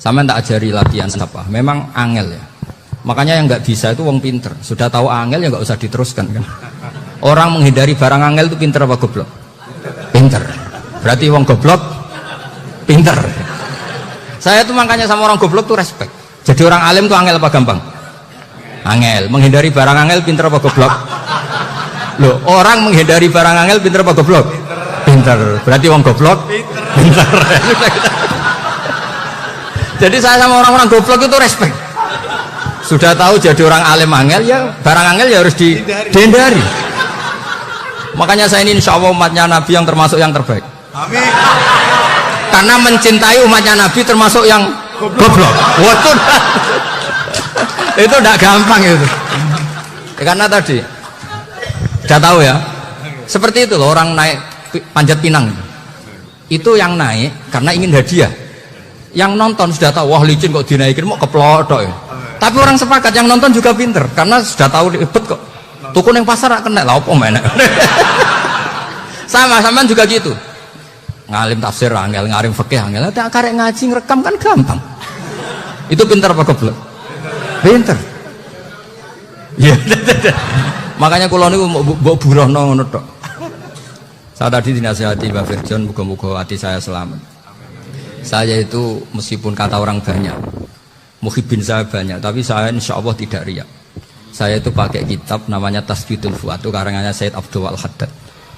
Sama tak ajari latihan apa? Memang angel ya. Makanya yang nggak bisa itu wong pinter. Sudah tahu angel ya nggak usah diteruskan kan. Orang menghindari barang angel itu pinter apa goblok? Pinter. Berarti wong goblok pinter. Saya tuh makanya sama orang goblok tuh respect. Jadi orang alim tuh angel apa gampang? Angel. Menghindari barang angel pinter apa goblok? Loh, orang menghindari barang angel pinter apa goblok? Pinter. Berarti wong goblok pinter. Jadi saya sama orang-orang goblok itu respect. Sudah tahu jadi orang alim angel ya barang angel ya harus dihindari. Makanya saya ini insya Allah umatnya Nabi yang termasuk yang terbaik. Amin. Karena mencintai umatnya Nabi termasuk yang goblok. Waduh. Itu tidak gampang itu. Ya, karena tadi sudah tahu ya. Seperti itu loh orang naik panjat pinang. Itu yang naik karena ingin hadiah. Yang nonton sudah tahu wah licin kok dinaikin mau keplodok ya. Tapi orang sepakat yang nonton juga pinter karena sudah tahu ribet kok. Tukun yang pasar kena lah apa mana. Sama juga gitu. Ngalim tafsir angel, ngarim fikih angel. Tak karek ngaji ngerekam kan gampang. Itu pinter apa goblok? Pinter. Ya. Makanya kula niku mbok burohno ngono tok. Saya tadi dinasihati Mbak Firjon, muga-muga hati saya selamat. Saya itu meskipun kata orang banyak, muhibin saya banyak, tapi saya insya Allah tidak riak. Saya itu pakai kitab namanya Tasbidul Fuad, itu karangannya Said Abdul Al-Haddad.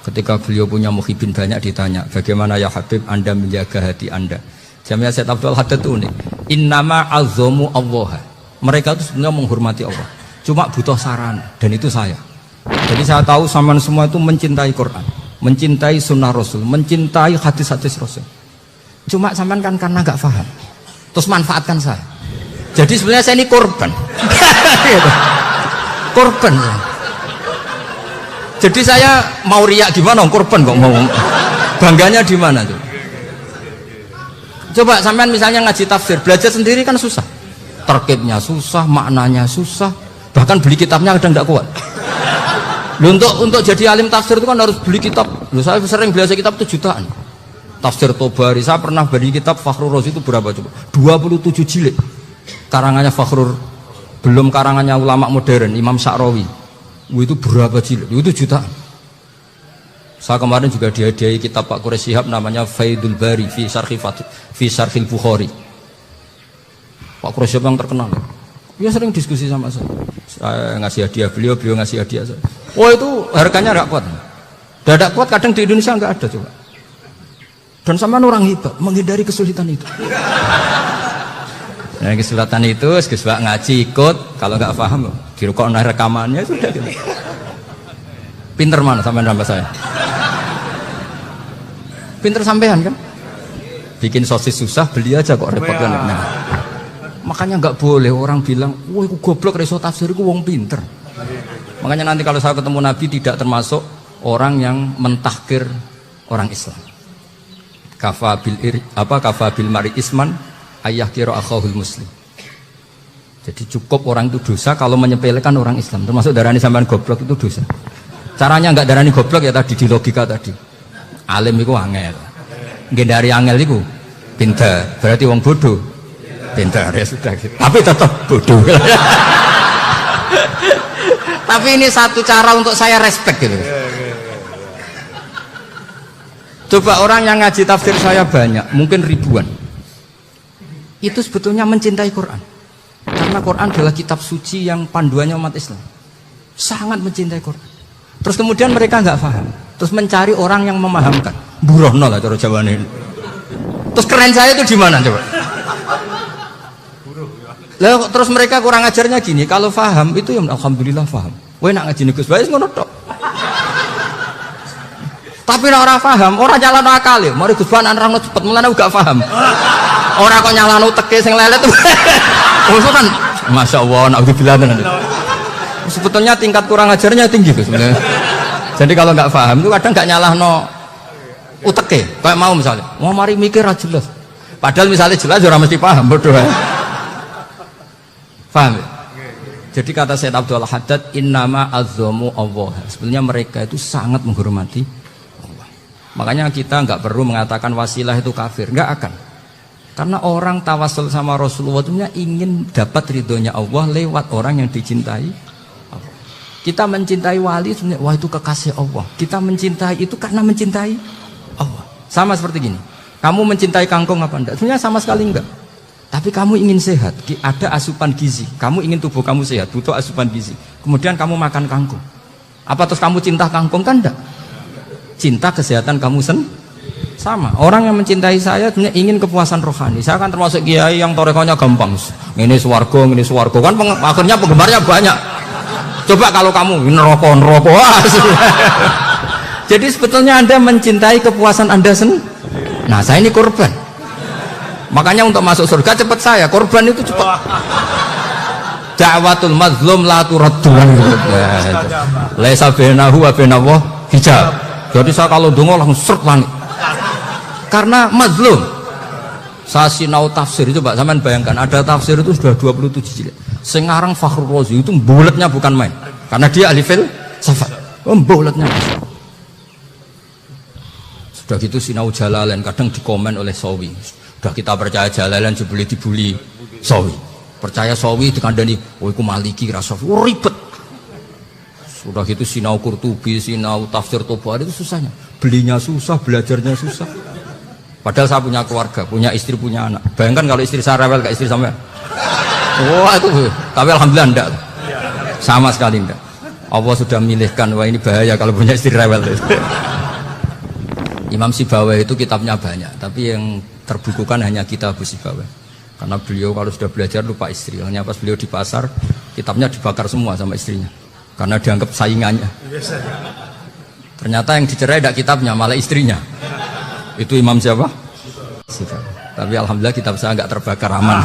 Ketika beliau punya muhibin banyak ditanya, bagaimana ya Habib Anda menjaga hati Anda? Jamnya Said Abdul Al-Haddad itu unik. Innama azzamu Allah. Mereka itu sebenarnya menghormati Allah. Cuma butuh saran, dan itu saya. Jadi saya tahu sama semua itu mencintai Quran, mencintai sunnah Rasul, mencintai hadis-hadis Rasul. Cuma sampean kan karena nggak paham, terus manfaatkan saya. Jadi sebenarnya saya ini korban. Korban. Jadi saya mau riak gimana? Korban kok mau bangganya di mana tuh? Coba sampean misalnya ngaji tafsir, belajar sendiri kan susah. Terkibnya susah, maknanya susah, bahkan beli kitabnya kadang nggak kuat. Loh, untuk jadi alim tafsir itu kan harus beli kitab. Loh, saya sering belajar kitab itu jutaan. Tafsir Tobari, saya pernah beli kitab Fakhrur Razi itu berapa coba? 27 jilid. Karangannya Fakhrur, belum karangannya ulama modern, Imam Sya'rawi. Itu berapa jilid? Itu jutaan. Saya kemarin juga dihadiahi kitab Pak Quraish Shihab namanya Faidul Bari fi Syarhil Bukhari. Pak Quraish Shihab yang terkenal. Dia sering diskusi sama saya. Saya ngasih hadiah beliau ngasih hadiah saya. Wah itu harganya nggak kuat. Tidak kuat kadang di Indonesia nggak ada coba. Dan sama orang hebat menghindari kesulitan itu. Nah, kesulitan itu sebab ngaji ikut, kalau nggak paham dirukok rekamannya sudah gitu. Pinter mana sampean nambah saya? Pinter sampean kan? Bikin sosis susah beli aja kok repot kan. Nah, makanya nggak boleh orang bilang, wah aku goblok reso tafsir aku wong pinter. Makanya nanti kalau saya ketemu Nabi tidak termasuk orang yang mentahkir orang Islam. Kafa bil mari isman ayah kira akhahul muslim. Jadi cukup orang itu dosa kalau menyepelekan orang Islam, termasuk darani sampean goblok itu dosa. Caranya nggak darani goblok ya tadi di logika tadi. Alim itu angel, nggak angel itu pinter, berarti wong bodoh pinter ya sudah gitu. Tapi tetap bodoh. Tapi ini satu cara untuk saya respect gitu. Coba orang yang ngaji tafsir saya banyak, mungkin ribuan. Itu sebetulnya mencintai Quran. Karena Quran adalah kitab suci yang panduannya umat Islam. Sangat mencintai Quran. Terus kemudian mereka nggak paham. Terus mencari orang yang memahamkan. Burohno lah cara Jawa ini. Terus keren saya itu di mana coba? Lalu terus mereka kurang ajarnya gini. Kalau paham itu ya alhamdulillah paham. Wah nak ngaji negus bae ngono tok. Tapi orang paham, orang jalan akal ya. Mari Gus Ban nerangno cepet mulane gak paham. Orang kok nyalano teke sing lelet. Itu kan Masya Allah, naudzubillah tenan. Sebetulnya tingkat kurang ajarnya tinggi Gus sebenarnya. Jadi kalau nggak paham itu kadang nggak nyalahno uteke. Kayak mau misalnya, mau mari mikir aja jelas. Padahal misalnya jelas orang mesti paham bodoh. Paham ya? Jadi kata Said Abdul Haddad, innama azzamu Allah. Sebenarnya mereka itu sangat menghormati Allah. Makanya kita nggak perlu mengatakan wasilah itu kafir, nggak akan. Karena orang tawasul sama Rasulullah itu ingin dapat ridhonya Allah lewat orang yang dicintai Allah. Kita mencintai wali sebenarnya, wah itu kekasih Allah. Kita mencintai itu karena mencintai Allah. Sama seperti gini, kamu mencintai kangkung apa enggak? Sebenarnya sama sekali enggak. Tapi kamu ingin sehat, ada asupan gizi. Kamu ingin tubuh kamu sehat, butuh asupan gizi. Kemudian kamu makan kangkung. Apa terus kamu cinta kangkung? Kan enggak. Cinta kesehatan kamu sama. Orang yang mencintai saya sebenarnya ingin kepuasan rohani. Saya kan termasuk kiai yang torekonya gampang. Ini swarga kan akhirnya penggemarnya banyak. Coba kalau kamu neraka. Jadi sebetulnya Anda mencintai kepuasan Anda sendiri. Nah, saya ini korban. Makanya untuk masuk surga cepat saya. Korban itu cepat. Da'watul mazlum la turaddu. Laisa bainahu wa bainallah hijab. Jadi saya kalau dongo langsung seret langit. Karena mazlum. Saya sinau tafsir itu Pak, sampean bayangkan ada tafsir itu sudah 27 jilid. Sekarang Fakhrul Razi itu bulatnya bukan main. Karena dia ahli filsafat. Bulatnya. Sudah gitu sinau Jalalain kadang dikomen oleh Sawi. Sudah kita percaya Jalalain dibuli Sawi. Percaya Sawi dikandani, "Oh iku Maliki rasa ribet." Sudah gitu sinau Qurtubi, sinau tafsir Tabari itu susahnya. Belinya susah, belajarnya susah. Padahal saya punya keluarga, punya istri, punya anak. Bayangkan kalau istri saya rewel kayak istri sampean. Wah itu, tapi alhamdulillah enggak. Sama sekali enggak. Allah sudah milihkan, wah ini bahaya kalau punya istri rewel. Imam Sibawai itu kitabnya banyak, tapi yang terbukukan hanya kitab Sibawai. Karena beliau kalau sudah belajar lupa istri. Hanya pas beliau di pasar, kitabnya dibakar semua sama istrinya. Karena dianggap saingannya. Ternyata yang dicerai tidak kitabnya, malah istrinya. Itu imam siapa? Tapi alhamdulillah kitab saya nggak terbakar, aman.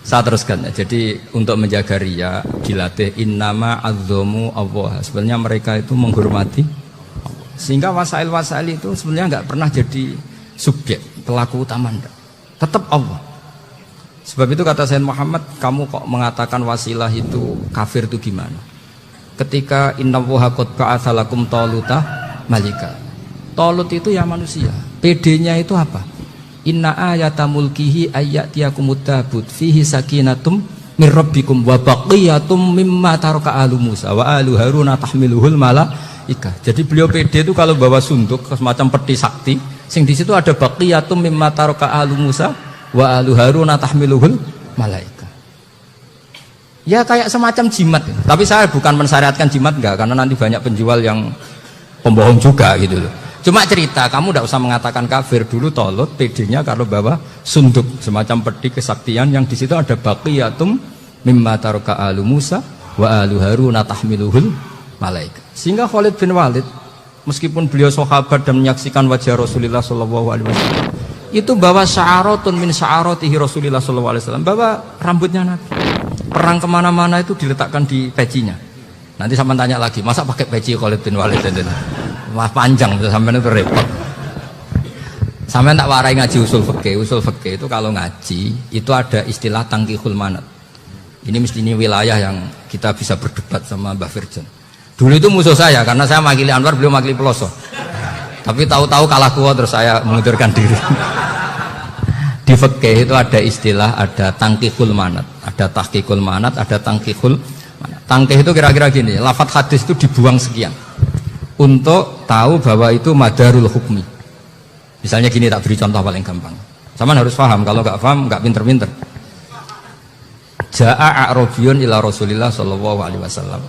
Saya teruskan ya. Jadi untuk menjaga ria dilatih innama azzamu Allah. Sebenarnya mereka itu menghormati Allah. Sehingga wasail itu sebenarnya nggak pernah jadi subjek pelaku utama, enggak. Tetap Allah. Sebab itu kata Sayyid Muhammad, kamu kok mengatakan wasilah itu kafir itu gimana? Ketika innallaha qad ba'atsa lakum taluta malika. Tolut itu ya manusia. PD-nya itu apa? Inna ayata mulkihi ayyatiyakumut tabut fihi sakinatum mir rabbikum wa baqiyatum mimma taraka alu Musa wa alu Haruna tahmiluhul malaika. Jadi beliau PD itu kalau bawa sunduk semacam peti sakti, sing di situ ada baqiyatum mimma taraka alu Musa wa alu Haruna tahmiluhul malaika. Ya kayak semacam jimat. Tapi saya bukan mensyariatkan jimat enggak, karena nanti banyak penjual yang pembohong juga gitu loh. Cuma cerita, kamu tidak usah mengatakan kafir. Dulu Tolut PD-nya kalau bawa sunduk semacam peti kesaktian yang di situ ada baqiyatum mimma taraka alu Musa wa alu Haruna tahmiluhul malaika. Sehingga Khalid bin Walid meskipun beliau sahabat dan menyaksikan wajah Rasulullah SAW, itu bawa sya'aratun min sya'aratihi Rasulullah SAW, bawa rambutnya Nabi. Perang kemana-mana itu diletakkan di pecinya. Nanti sama tanya lagi, masa pakai peci Khalid bin Walid? Wah panjang sampai itu repot. Sampai tak warai ngaji usul fikih. Usul fikih itu kalau ngaji itu ada istilah tangkihul manat. Ini mesti ini wilayah yang kita bisa berdebat sama Mbah Firjan. Dulu itu musuh saya karena saya makili Anwar, beliau makili Peloso. Tapi tahu-tahu kalah tua terus saya mengundurkan diri. Di fikih itu ada istilah, ada tangkihul manat, ada tahqiqul manat, ada tangkihul manat. Tangkih itu kira-kira gini, lafadz hadis itu dibuang sekian untuk tahu bahwa itu madarul hukmi. Misalnya gini, tak beri contoh paling gampang. Sama harus paham, kalau nggak paham nggak pinter-pinter. Ja'a a'rabiyun ila Rasulillah sallallahu alaihi wasallam.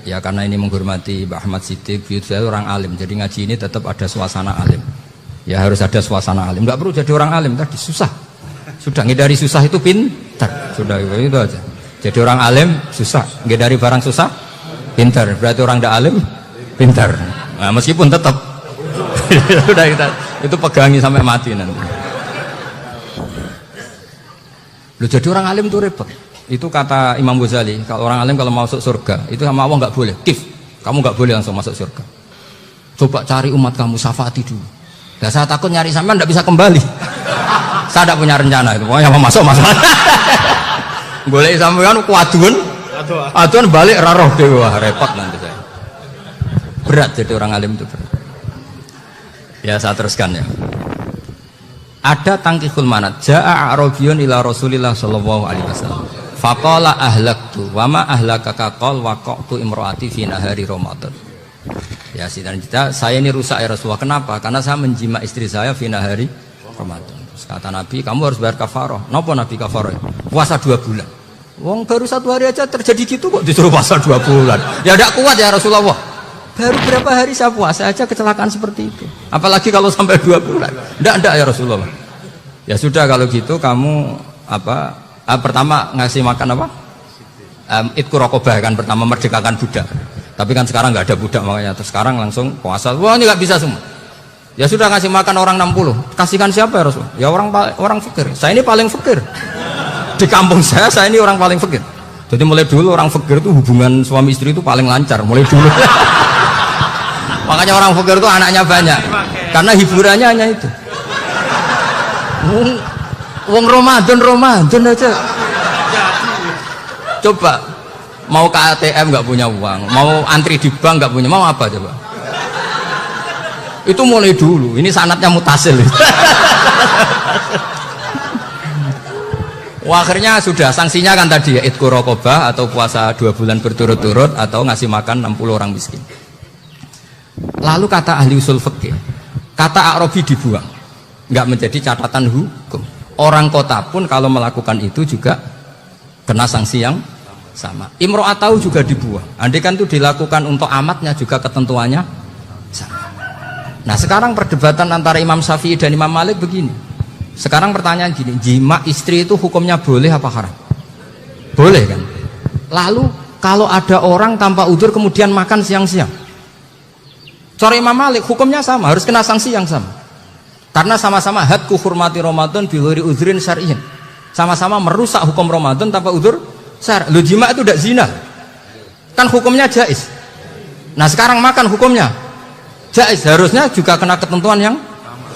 Ya karena ini menghormati Mbah Ahmad Siddiq, saya orang alim, jadi ngaji ini tetap ada suasana alim. Ya harus ada suasana alim. Nggak perlu jadi orang alim tadi susah. Sudah ngedari susah itu pintar. Sudah itu aja. Jadi orang alim susah, ngedari barang susah pintar. Berarti orang tidak alim pintar. Nah, meskipun tetap udah itu pegangi sampai mati nanti. Lu jadi orang alim tuh repot. Itu kata Imam Ghazali, kalau orang alim kalau masuk surga itu sama Allah nggak boleh. Kif, kamu nggak boleh langsung masuk surga. Coba cari umat kamu, syafaati dulu. Nah, saya takut nyari sampean nggak bisa kembali. Saya tidak punya rencana itu. Pokoknya mau masuk. Boleh sampean kuadun, aduan balik raroh dewa, repot nanti saya. Berat jadi orang alim itu berat. Ya saya teruskan ya. Ada tangkihul manat. Ja'a A'rabiyun ila Rasulillah sallallahu alaihi wasallam. Faqala ahlaktu wa ma ahlakaka qal waqa'tu imraati fi nahari Ramadan. Ya sidang kita, saya ini rusak ya Rasulullah. Kenapa? Karena saya menjima istri saya fi nahari Ramadan. Terus kata Nabi, kamu harus bayar kafarah. Napa Nabi kafarah? Puasa 2 bulan. Wong baru 1 hari aja terjadi gitu kok disuruh puasa 2 bulan. Ya tidak kuat ya Rasulullah. Baru berapa hari saya puasa aja kecelakaan seperti itu. Apalagi kalau sampai 2 bulan. Tidak ya Rasulullah. Ya sudah kalau gitu kamu pertama ngasih makan apa? Itqu raqabah kan, pertama merdekakan budak. Tapi kan sekarang nggak ada budak makanya. Terus sekarang langsung puasa. Wah ini nggak bisa semua. Ya sudah ngasih makan orang 60. Kasihkan siapa ya Rasulullah? Ya orang fakir. Saya ini paling fakir. Di kampung saya ini orang paling fakir. Jadi mulai dulu orang fakir itu hubungan suami istri itu paling lancar. Mulai dulu. Makanya orang fakir itu anaknya banyak karena hiburannya hanya itu. Wong Ramadan aja. Coba mau ke ATM nggak punya uang, mau antri di bank nggak punya, mau apa coba? Itu mulai dulu. Ini sanatnya mutasil. Wah, akhirnya sudah sanksinya kan tadi ya itqu raqabah atau puasa 2 bulan berturut-turut atau ngasih makan 60 orang miskin. Lalu kata ahli usul fikih, kata A'rabi dibuang, nggak menjadi catatan hukum. Orang kota pun kalau melakukan itu juga kena sanksi yang sama. Imro'atau juga dibuang. Andai kan itu dilakukan untuk amatnya juga ketentuannya sama. Nah sekarang perdebatan antara Imam Syafi'i dan Imam Malik begini. Sekarang pertanyaan gini, jima istri itu hukumnya boleh apa haram? Boleh kan? Lalu kalau ada orang tanpa udzur kemudian makan siang-siang, cara Imam Malik hukumnya sama, harus kena sanksi yang sama. Karena sama-sama hadku hurmati Ramadan bi ghairi udzrin syar'iyyin. Sama-sama merusak hukum Ramadan tanpa udzur syar'. Lu jima itu tidak zina. Kan hukumnya jaiz. Nah, sekarang makan hukumnya jaiz, harusnya juga kena ketentuan yang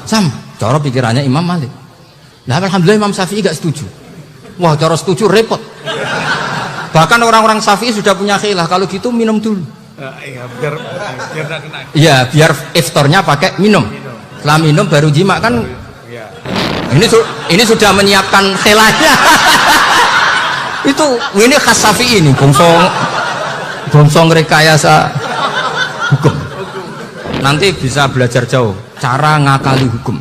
sama. Cara pikirannya Imam Malik. Nah, alhamdulillah Imam Syafi'i gak setuju. Wah, cara setuju repot. Bahkan orang-orang Syafi'i sudah punya khilaf, kalau gitu minum dulu. Iya, biar kena. Iya, biar iftarnya pakai minum. Setelah minum baru jima kan. Ya. Ini sudah menyiapkan khilafnya. ini khas Syafi'i ini, bongsong rekayasa hukum. Nanti bisa belajar jauh cara ngakali hukum.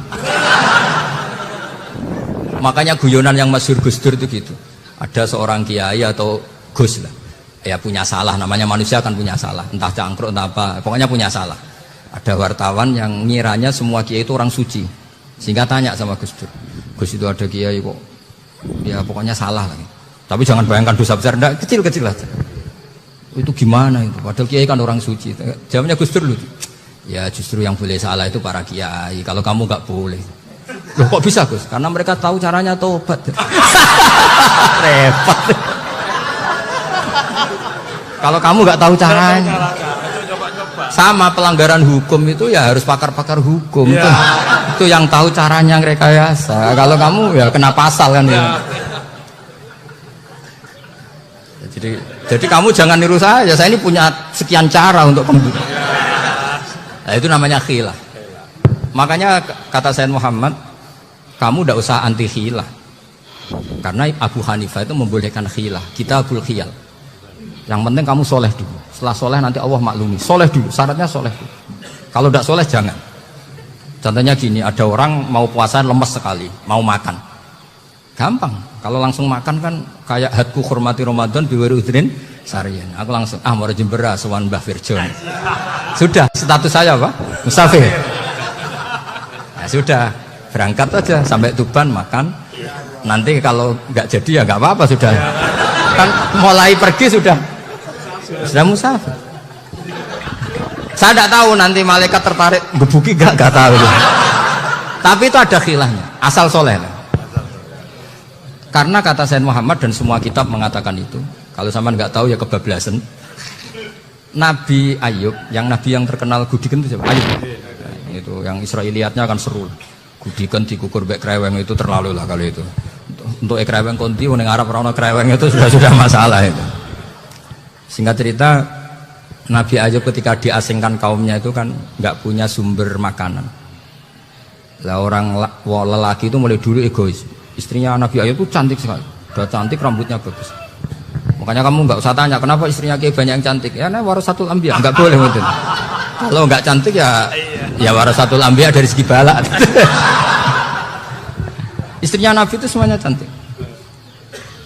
Makanya guyonan yang masyhur Gus Dur itu gitu. Ada seorang kiai atau Gus lah, ya punya salah, namanya manusia kan punya salah, entah cangkruk entah apa, pokoknya punya salah. Ada wartawan yang ngiranya semua kiai itu orang suci, sehingga tanya sama Gus Dur, Gus itu ada kiai kok ya pokoknya salah lagi, tapi jangan bayangkan dosa besar, enggak, kecil-kecil aja. Itu gimana itu, padahal kiai kan orang suci. Jawabnya Gus Dur lucu, ya justru yang boleh salah itu para kiai, kalau kamu nggak boleh. Loh kok bisa Gus? Karena mereka tahu caranya tobat. Repot. Kalau kamu nggak tahu caranya, sama pelanggaran hukum itu ya harus pakar-pakar hukum. Ya. Itu yang tahu caranya rekayasa. Kalau kamu ya kena pasal kan ya. Jadi kamu jangan niru saya. Saya ini punya sekian cara untuk kamu. Nah, itu namanya khilaf. Makanya kata Sayyid Muhammad, kamu tidak usah anti khilaf. Karena Abu Hanifah itu membolehkan khilaf. Kitabul khiyal. Yang penting kamu soleh dulu. Setelah soleh nanti Allah maklumi. Soleh dulu, syaratnya soleh dulu. Kalau tidak soleh jangan. Contohnya gini, ada orang mau puasa lemes sekali, mau makan. Gampang. Kalau langsung makan kan kayak hadku hormati Ramadan biwari udrin sarian. Aku langsung mau jembera sowan Mbah Firjon. Sudah, status saya apa? Musafir. Nah, sudah, berangkat aja sampai Tuban makan. Nanti kalau nggak jadi ya nggak apa-apa sudah. Kan mulai pergi sudah musafir. Saya tidak tahu nanti malaikat tertarik gebuki nggak tahu. Tapi itu ada khilafnya, asal soleh. Karena kata Sayyid Muhammad dan semua kitab mengatakan itu. Kalau sama nggak tahu ya kebablasan. Nabi Ayub, nabi yang terkenal Gudiken itu siapa? Ayub. Nah, itu yang Israiliyatnya akan seru. Gudiken dikukur bek kreweng itu terlalu lah kalau itu. Untuk kreweng konti, orang Arab orang kreweng itu sudah masalah itu. Singkat cerita, Nabi Ayub ketika diasingkan kaumnya itu kan nggak punya sumber makanan. Lah orang lelaki itu mulai dulu egois. Istrinya Nabi Ayub itu cantik sekali. Udah cantik, rambutnya bagus. Makanya kamu nggak usah tanya kenapa istrinya Kiai banyak yang cantik. Ya, nah warasatul anbiya, nggak boleh mungkin. Kalau nggak cantik ya warasatul anbiya dari segi balak. Istrinya Nabi itu semuanya cantik.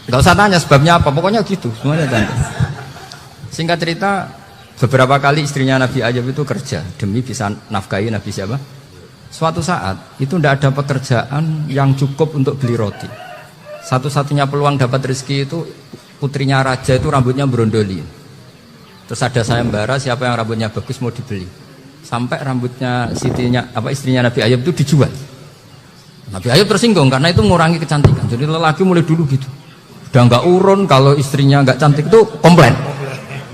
Nggak usah tanya sebabnya apa, pokoknya gitu, semuanya cantik. Singkat cerita, beberapa kali istrinya Nabi Ayub itu kerja demi bisa nafkahi Nabi siapa? Suatu saat itu tidak ada pekerjaan yang cukup untuk beli roti. Satu-satunya peluang dapat rezeki itu putrinya raja itu rambutnya berondoli. Terus ada sayembara siapa yang rambutnya bagus mau dibeli. Sampai rambutnya istrinya Nabi Ayub itu dijual. Nabi Ayub tersinggung karena itu mengurangi kecantikan. Jadi lelaki mulai dulu gitu. Udah nggak urun kalau istrinya nggak cantik itu komplain.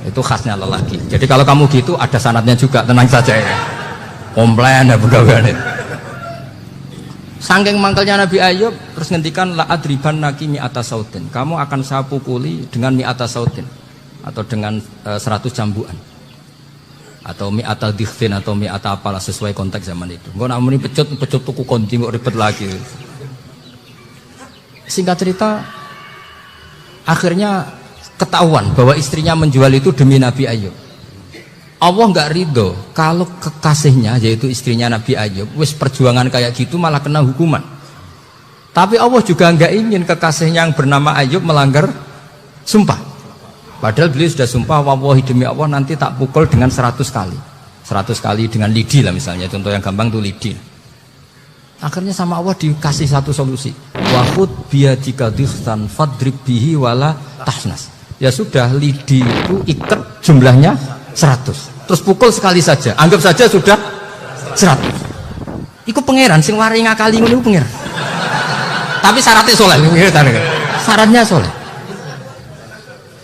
Itu khasnya lelaki. Jadi kalau kamu gitu ada sanadnya juga, tenang saja ya. Komplain ya pegawai. Saking mangkelnya Nabi Ayub terus ngendikan la adriban naki mi'ata sautin. Kamu akan saya pukuli dengan mi'ata sautin atau dengan 100 jambuan. Atau mi'ata dikhfin atau mi'ata apalah sesuai konteks zaman itu. Engko nak muni pecut tuku konti kok ribet lagi. Singkat cerita akhirnya ketahuan bahwa istrinya menjual itu demi Nabi Ayub. Allah nggak ridho kalau kekasihnya yaitu istrinya Nabi Ayub wis perjuangan kayak gitu malah kena hukuman. Tapi Allah juga nggak ingin kekasihnya yang bernama Ayub melanggar sumpah. Padahal beliau sudah sumpah, wallahi demi Allah nanti tak pukul dengan 100 kali. 100 kali dengan lidi lah misalnya, contoh yang gampang tuh lidi. Akhirnya sama Allah dikasih satu solusi. Wahud biyadika dikhtan fadrib bihi wala tahnas. Ya sudah, lidi itu ikat jumlahnya 100. Terus pukul sekali saja, anggap saja sudah 100. Iku pangeran sing wari ngakali ngono iku pangeran. Tapi syaratnya soleh, syaratnya soleh.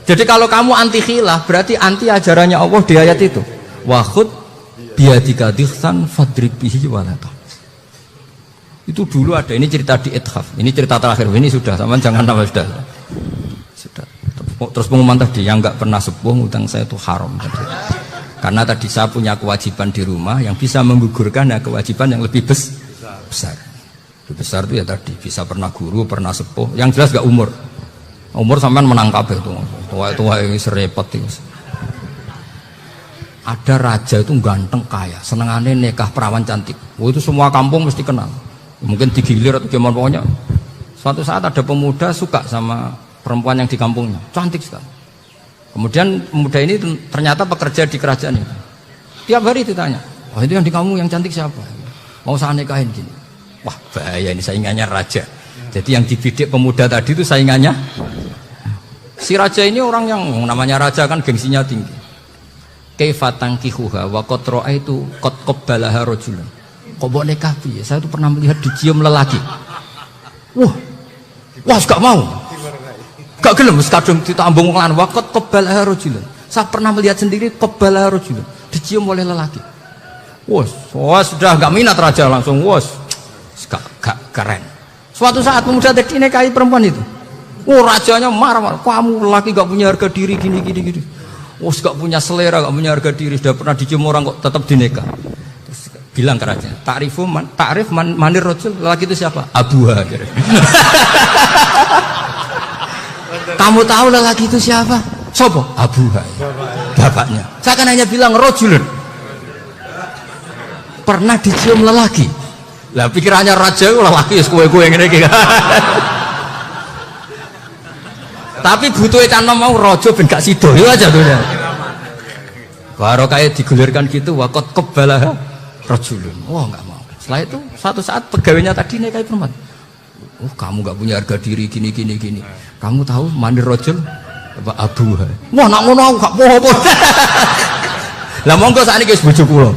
Jadi kalau kamu anti khilaf berarti anti ajarannya Allah di ayat itu. Wahud biyadika dikhtan fadrib bihi wala tahnas. Itu dulu ada, ini cerita di Ithaf. Ini cerita terakhir, ini sudah, sama jangan tambah sudah. Terus pengumuman tadi yang nggak pernah sepuh utang saya itu haram tadi. Karena tadi saya punya kewajiban di rumah yang bisa menggugurkan ya kewajiban yang lebih besar. Lebih besar itu ya tadi bisa pernah guru, pernah sepuh. Yang jelas nggak umur. Umur sampean menang kabeh itu. Tua ini serepot itu. Ada raja itu ganteng kaya, senengannya nikah perawan cantik. Itu semua kampung mesti kenal. Mungkin digilir atau gimana pokoknya. Suatu saat ada pemuda suka sama perempuan yang di kampungnya, cantik sekali. Kemudian pemuda ini ternyata bekerja di kerajaan itu. Tiap hari ditanya, oh itu yang di kamu yang cantik siapa? Mau saya nikahin gini. Wah bahaya ini, saingannya raja. Jadi yang dibidik pemuda tadi itu saingannya. Si raja ini orang yang namanya raja kan gengsinya tinggi. Kaifatang kihuha wa qad ra'aitu qad qabbalaha rajulun. Kok mbok nikah piye? Saya itu pernah melihat dicium lelaki. Wah gak mau. Gak gelem wis kadung ditambung lan waqat qabbalaha rajulun. Saya pernah melihat sendiri qabbalaha rajulun, dicium oleh lelaki. Wes sudah gak minat raja langsung gak keren. Suatu saat pemuda tadi nikahi perempuan itu. Rajanya marah-marah, kamu lelaki gak punya harga diri gini. Gak punya selera, gak punya harga diri, sudah pernah dicium orang kok tetap dinikah. Terus bilang ke raja, ta'rif manir rajul, lelaki itu siapa? Abuha. Kamu tahu lelaki itu siapa? Sopo? Abuha. Bapaknya. Saya kan hanya bilang rajulun. Pernah dicium lelaki. Lah pikirannya raja lelaki kue-kue ngene iki. Tapi butuhe can mau raja ben gak sida yo aja to. Baru kayak digulirkan gitu waqat qabbalah rajulun. Wah enggak mau. Setelah itu suatu saat pegawainya tadi nikahi perempuan. Kamu gak punya harga diri gini. Kamu tahu mandir rajul apa abuha. Wah nak ngono aku gak apa-apa. Lah monggo sakniki wis bojo kula.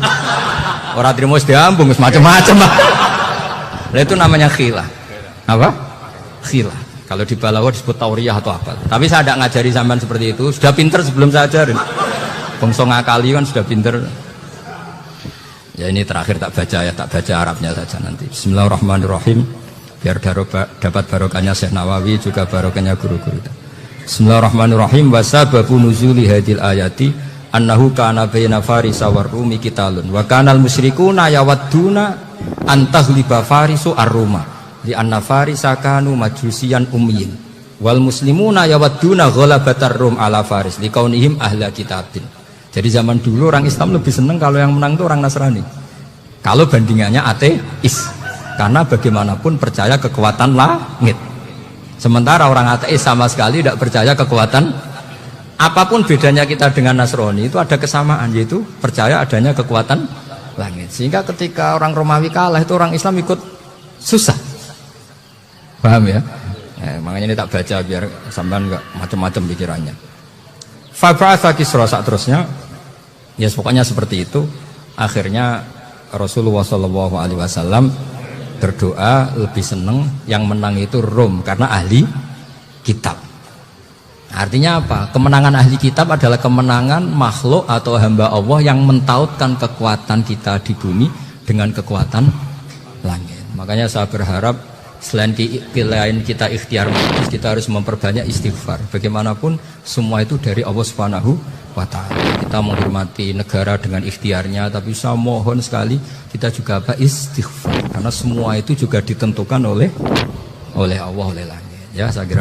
Ora trimo wis diambung wis macam-macam. Lah itu namanya khilah. Apa? Khilah. Kalau di Balawa disebut tauriyah atau apa. Tapi saya tidak ngajari sampean seperti itu. Sudah pinter sebelum saya ajarin. Bangsa ngakali kan sudah pinter. Ya ini terakhir tak baca Arabnya saja nanti. Bismillahirrahmanirrahim. Biar dapat barokahnya Syekh Nawawi juga barokahnya guru-guru. Bismillahirrahmanirrahim. Wasababu nuzuli hadil ayati annahu kana baina farisa war rumi qitalun wa kana al musyrikuna yawadduna antaghliba farisu ar-ruma li anna farisa kanu majusiyan ummiyin wal muslimuna yawadduna ghalabatar rum ala faris liqaunihim ahla kitabin. Jadi zaman dulu orang Islam lebih senang kalau yang menang itu orang Nasrani. Kalau bandingannya ateis, karena bagaimanapun percaya kekuatan langit. Sementara orang ateis sama sekali tidak percaya kekuatan. Apapun bedanya kita dengan Nasrani itu ada kesamaan, yaitu percaya adanya kekuatan langit. Sehingga ketika orang Romawi kalah itu orang Islam ikut susah. Paham ya? Makanya ini tak baca biar sampean enggak macam-macam pikirannya. Fab'atha Kisra saat terusnya, ya pokoknya seperti itu. Akhirnya Rasulullah SAW berdoa lebih senang yang menang itu Rom karena ahli kitab. Artinya apa? Kemenangan ahli kitab adalah kemenangan makhluk atau hamba Allah yang mentautkan kekuatan kita di bumi dengan kekuatan langit. Makanya saya berharap selain kita ikhtiar, kita harus memperbanyak istighfar. Bagaimanapun semua itu dari Allah Subhanahu wa ta'ala. Kita menghormati negara dengan ikhtiarnya, tapi saya mohon sekali kita juga istighfar, karena semua itu juga ditentukan oleh Allah, oleh langit. Ya, saya kira